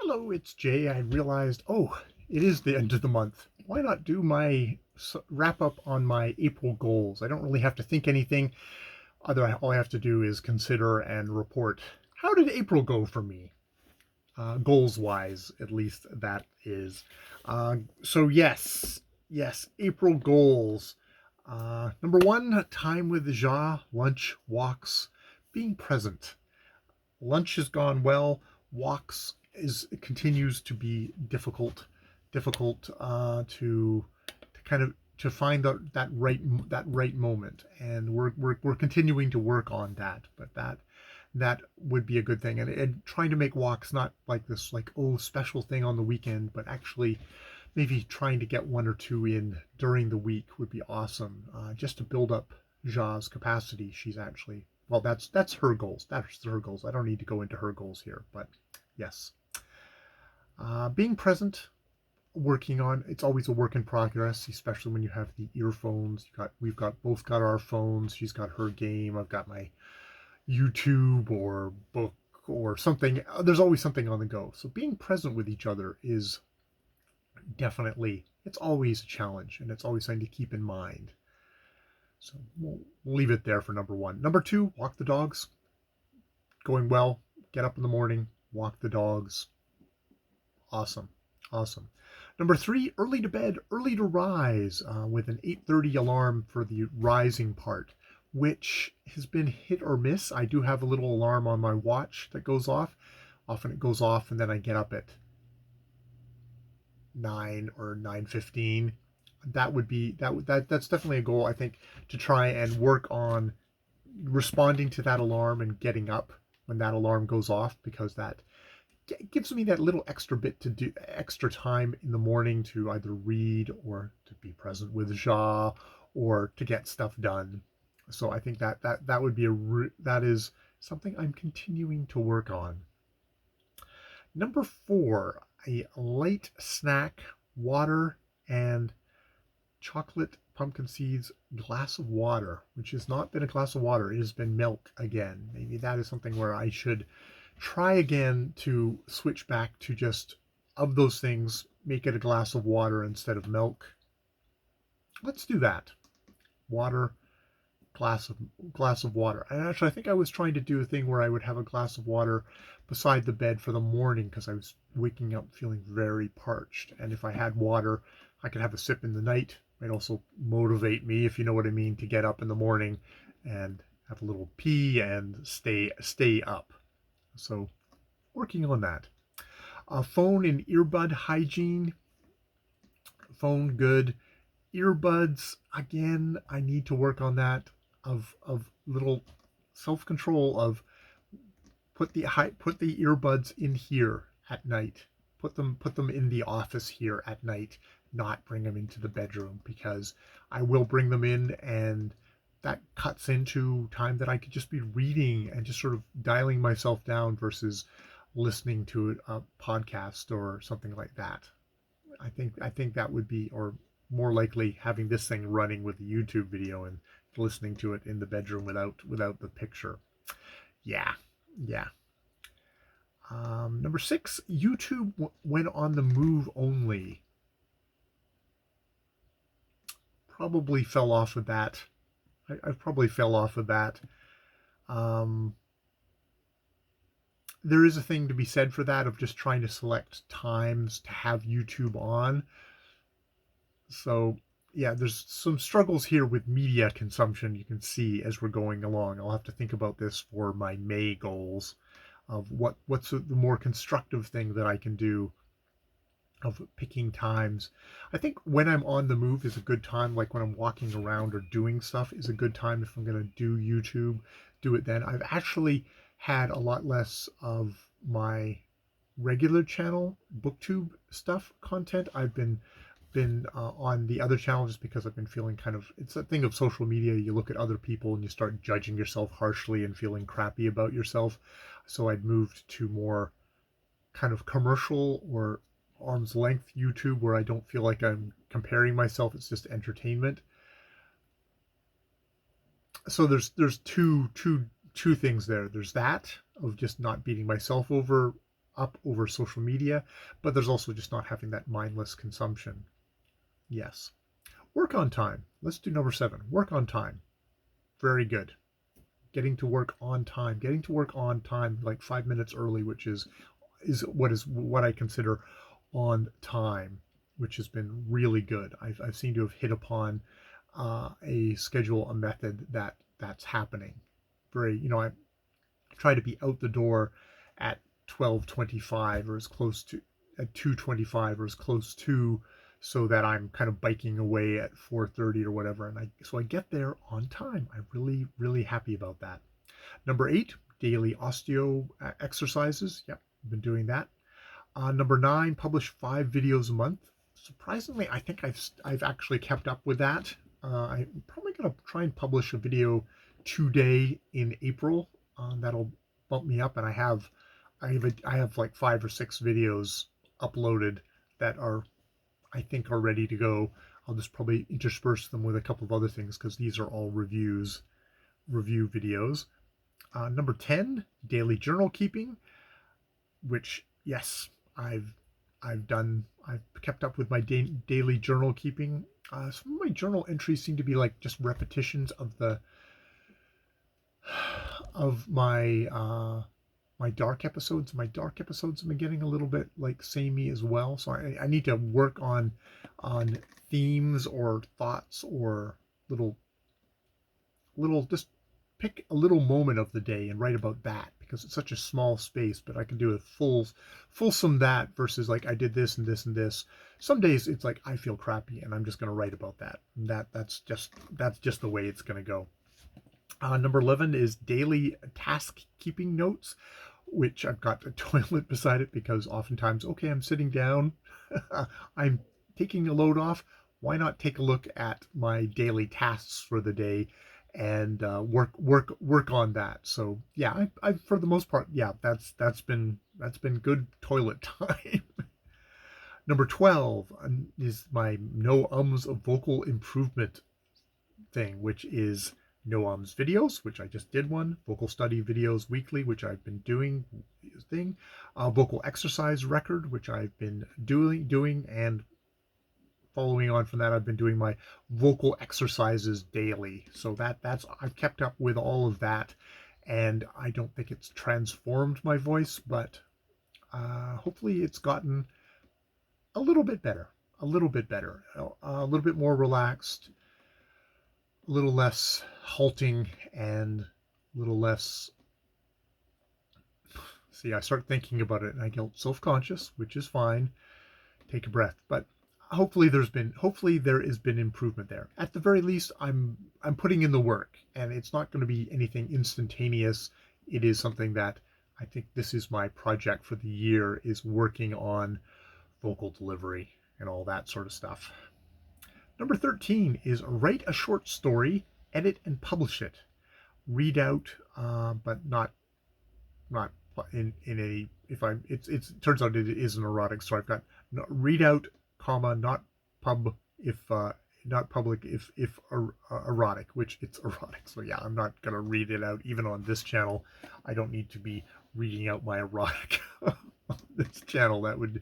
Hello, it's Jay. I realized, it is the end of the month. Why not do my wrap up on my April goals? I don't really have to think anything. All I have to do is consider and report. How did April go for me? Goals wise, at least that is. Yes, April goals. Number one, time with Ja, lunch, walks, being present. Lunch has gone well. Walks is continues to be difficult to kind of to find that right moment, and we're continuing to work on that. But that would be a good thing, and trying to make walks not like this like special thing on the weekend, but actually maybe trying to get one or two in during the week would be awesome, just to build up Ja's capacity. She's actually, well, that's her goals. That's her goals. I don't need to go into her goals here, but yes, being present, working on. It's always a work in progress, especially when you have the earphones. We've both got our phones. She's got her game. I've got my YouTube or book or something. There's always something on the go. So being present with each other is definitely, it's always a challenge, and it's always something to keep in mind. So we'll leave it there for number one. Number two, walk the dogs. Going well. Get up in the morning, walk the dogs. Awesome. Awesome. Number three, early to bed, early to rise, with an 8:30 alarm for the rising part, which has been hit or miss. I do have a little alarm on my watch that goes off. Often it goes off, and then I get up at 9 or 9:15. That's definitely a goal, I think, to try and work on responding to that alarm and getting up when that alarm goes off, because that gives me that little extra bit to do, extra time in the morning to either read or to be present with Ja or to get stuff done. So I think that would be that is something I'm continuing to work on. Number four, a light snack, water, and chocolate pumpkin seeds glass of water, which has not been a glass of water. It has been milk again. Maybe that is something where I should try again to switch back to just, of those things, make it a glass of water instead of milk. Let's do that. Water, glass of water. And actually, I think I was trying to do a thing where I would have a glass of water beside the bed for the morning, because I was waking up feeling very parched. And if I had water, I could have a sip in the night. It might also motivate me, if you know what I mean, to get up in the morning and have a little pee and stay up. So working on that. Phone and earbud hygiene. Phone good. Earbuds, again, I need to work on that, of little self-control, of put the earbuds in here at night. Put them in the office here at night, not bring them into the bedroom, because I will bring them in, and that cuts into time that I could just be reading and just sort of dialing myself down versus listening to a podcast or something like that. I think that would be, or more likely, having this thing running with the YouTube video and listening to it in the bedroom without the picture. Yeah, yeah. Number six, YouTube when on the move only. Probably fell off of that. I probably fell off of that. Um, there is a thing to be said for that, of just trying to select times to have YouTube on. So yeah, there's some struggles here with media consumption, you can see, as we're going along. I'll have to think about this for my May goals, of what's the more constructive thing that I can do, of picking times. I think when I'm on the move is a good time, like when I'm walking around or doing stuff is a good time. If I'm going to do YouTube, do it then. I've actually had a lot less of my regular channel booktube stuff content. I've been on the other channel, just because I've been feeling kind of, it's a thing of social media. You look at other people and you start judging yourself harshly and feeling crappy about yourself. So I'd moved to more kind of commercial or arm's length YouTube, where I don't feel like I'm comparing myself. It's just entertainment. So there's two things there. There's that, of just not beating myself over up over social media, but there's also just not having that mindless consumption. Yes. Work on time. Let's do number 7. Work on time. Very good. Getting to work on time. Getting to work on time, like 5 minutes early, which is what I consider on time, which has been really good. I've seemed to have hit upon a schedule, a method that's happening. I try to be out the door at 12:25 or as close to at 2:25 or as close to, so that I'm kind of biking away at 4:30 or whatever, and I get there on time. I'm really happy about that. Number 8, daily osteo exercises. Yep, I've been doing that. Number 9, publish 5 videos a month. Surprisingly, I think I've actually kept up with that. I'm probably going to try and publish a video today in April. That'll bump me up, and I have like 5 or 6 videos uploaded that I think are ready to go. I'll just probably intersperse them with a couple of other things because these are all review videos. Number 10, daily journal keeping, which, yes, I've kept up with my daily journal keeping. Some of my journal entries seem to be like just repetitions of my dark episodes. My dark episodes have been getting a little bit like samey as well, so I need to work on themes or thoughts or little just pick a little moment of the day and write about that, because it's such a small space. But I can do a fulsome that versus like I did this and this and this. Some days it's like I feel crappy and I'm just going to write about that. That's just the way it's going to go. Number 11 is daily task keeping notes, which I've got a toilet beside it because oftentimes, okay, I'm sitting down, I'm taking a load off. Why not take a look at my daily tasks for the day and work on that? So yeah, I for the most part, yeah, that's been good toilet time. Number 12 is my no ums vocal improvement thing, which is no ums videos, which I just did one, vocal study videos weekly, which I've been doing vocal exercise record, which I've been doing, and following on from that, I've been doing my vocal exercises daily. So that's I've kept up with all of that, and I don't think it's transformed my voice, but hopefully it's gotten a little bit better, a little bit more relaxed, a little less halting, and a little less. See, I start thinking about it and I get self-conscious, which is fine. Take a breath, but hopefully there has been improvement there. At the very least, I'm putting in the work, and it's not going to be anything instantaneous. It is something that I think this is my project for the year, is working on vocal delivery and all that sort of stuff. Number 13 is write a short story, edit and publish it. Read out, but not in a, if I'm, it turns out it is an erotic story. I've got read out, comma, not pub, if not public, if erotic, which it's erotic. So yeah, I'm not gonna read it out even on this channel. I don't need to be reading out my erotic on this channel. That would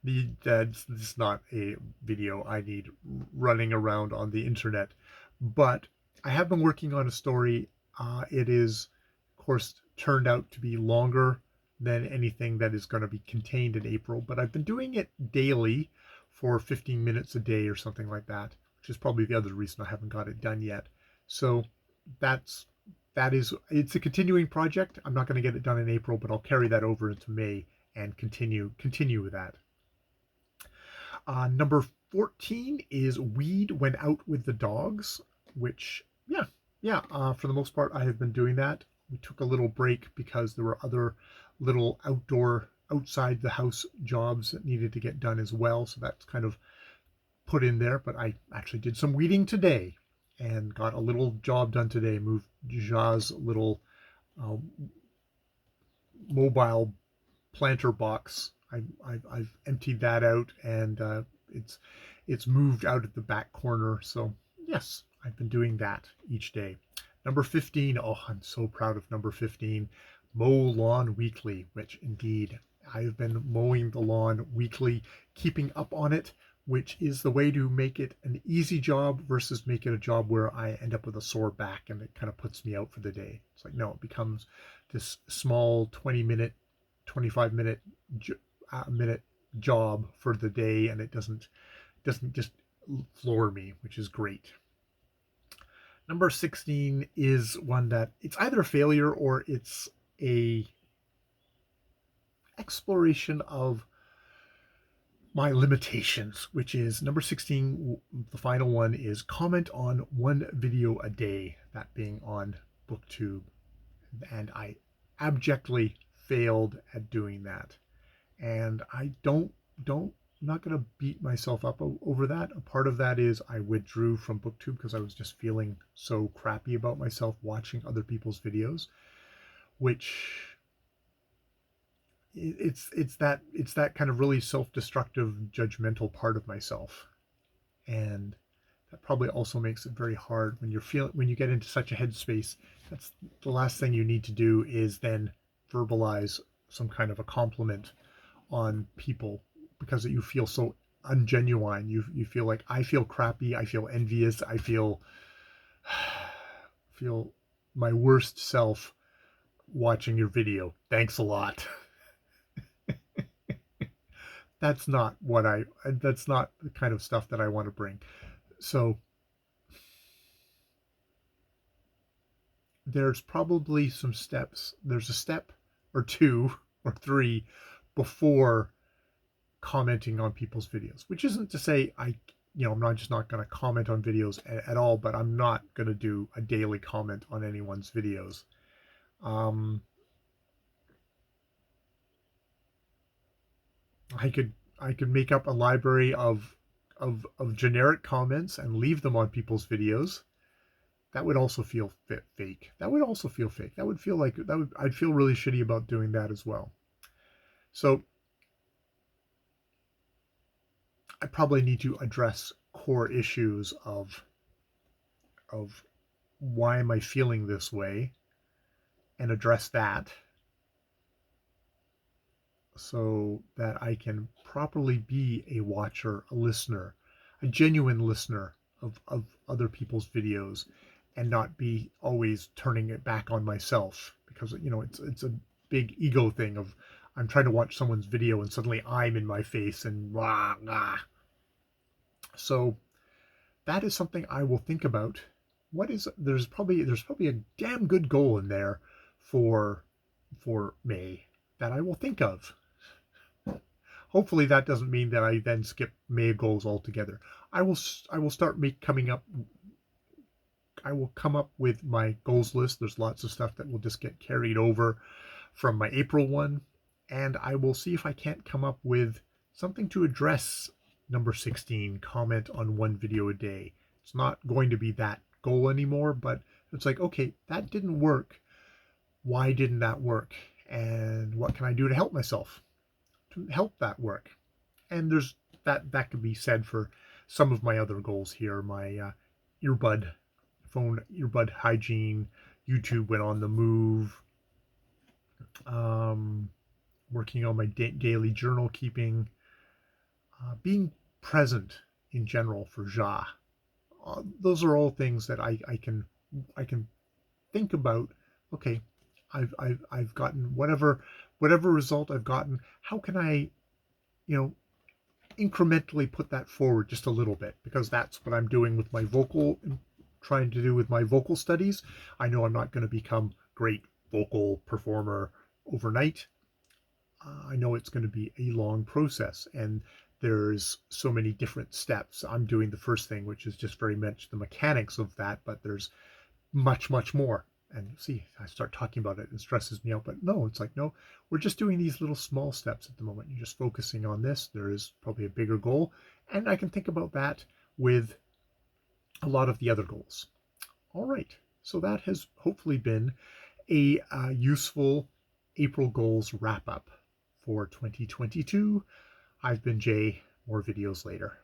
need, that's not a video I need running around on the internet. But I have been working on a story. It is, of course, turned out to be longer than anything that is going to be contained in April, but I've been doing it daily for 15 minutes a day or something like that, which is probably the other reason I haven't got it done yet. So it's a continuing project. I'm not going to get it done in April, but I'll carry that over into May and continue with that. Number 14 is weed when out with the dogs, which, for the most part, I have been doing that. We took a little break because there were other little outside the house jobs that needed to get done as well. So that's kind of put in there, but I actually did some weeding today and got a little job done today. Moved Ja's little mobile planter box. I've emptied that out, and it's moved out at the back corner. So yes, I've been doing that each day. Number 15, oh, I'm so proud of number 15, mow lawn weekly, which indeed I've been mowing the lawn weekly, keeping up on it, which is the way to make it an easy job versus make it a job where I end up with a sore back and it kind of puts me out for the day. It's like, no, it becomes this small 20-minute, 25-minute minute job for the day, and it doesn't just floor me, which is great. Number 16 is one that it's either a failure or it's a exploration of my limitations, which is number 16. The final one is comment on one video a day, that being on BookTube. And I abjectly failed at doing that. And I I'm not going to beat myself up over that. A part of that is I withdrew from BookTube because I was just feeling so crappy about myself watching other people's videos, which it's that kind of really self-destructive, judgmental part of myself. And that probably also makes it very hard when you get into such a headspace. That's the last thing you need to do, is then verbalize some kind of a compliment on people, because you feel so ungenuine. You feel like, I feel crappy, I feel envious, I feel my worst self watching your video. Thanks a lot. That's not the kind of stuff that I want to bring. So there's probably some steps. There's a step or two or three before commenting on people's videos, which isn't to say I'm just not going to comment on videos at all, but I'm not going to do a daily comment on anyone's videos. I could make up a library of generic comments and leave them on people's videos. That would also feel fake. That would also feel fake. That would feel like I'd feel really shitty about doing that as well. So I probably need to address core issues of why am I feeling this way, and address that so that I can properly be a watcher, a listener, a genuine listener of other people's videos, and not be always turning it back on myself, because it's a big ego thing of, I'm trying to watch someone's video and suddenly I'm in my face and blah, blah. So that is something I will think about. There's probably a damn good goal in there for May that I will think of. Hopefully that doesn't mean that I then skip May goals altogether. I will come up with my goals list. There's lots of stuff that will just get carried over from my April one, and I will see if I can't come up with something to address number 16, comment on one video a day. It's not going to be that goal anymore, but it's like, okay, that didn't work. Why didn't that work? And what can I do to help myself to help that work? And there's that could be said for some of my other goals here. My phone earbud hygiene, YouTube went on the move, working on my daily journal keeping, being present in general for Ja. Those are all things that I can think about. Okay, I've gotten whatever result I've gotten. How can I, incrementally put that forward just a little bit? Because that's what I'm doing with my trying to do with my vocal studies. I know I'm not going to become great vocal performer overnight. I know it's going to be a long process, and there's so many different steps. I'm doing the first thing, which is just very much the mechanics of that, but there's much more. And see, I start talking about it and it stresses me out, but no, it's like, no, we're just doing these little small steps at the moment. You're just focusing on this. There is probably a bigger goal, and I can think about that with a lot of the other goals. All right, so that has hopefully been a useful April goals wrap up for 2022. I've been Jay. More videos later.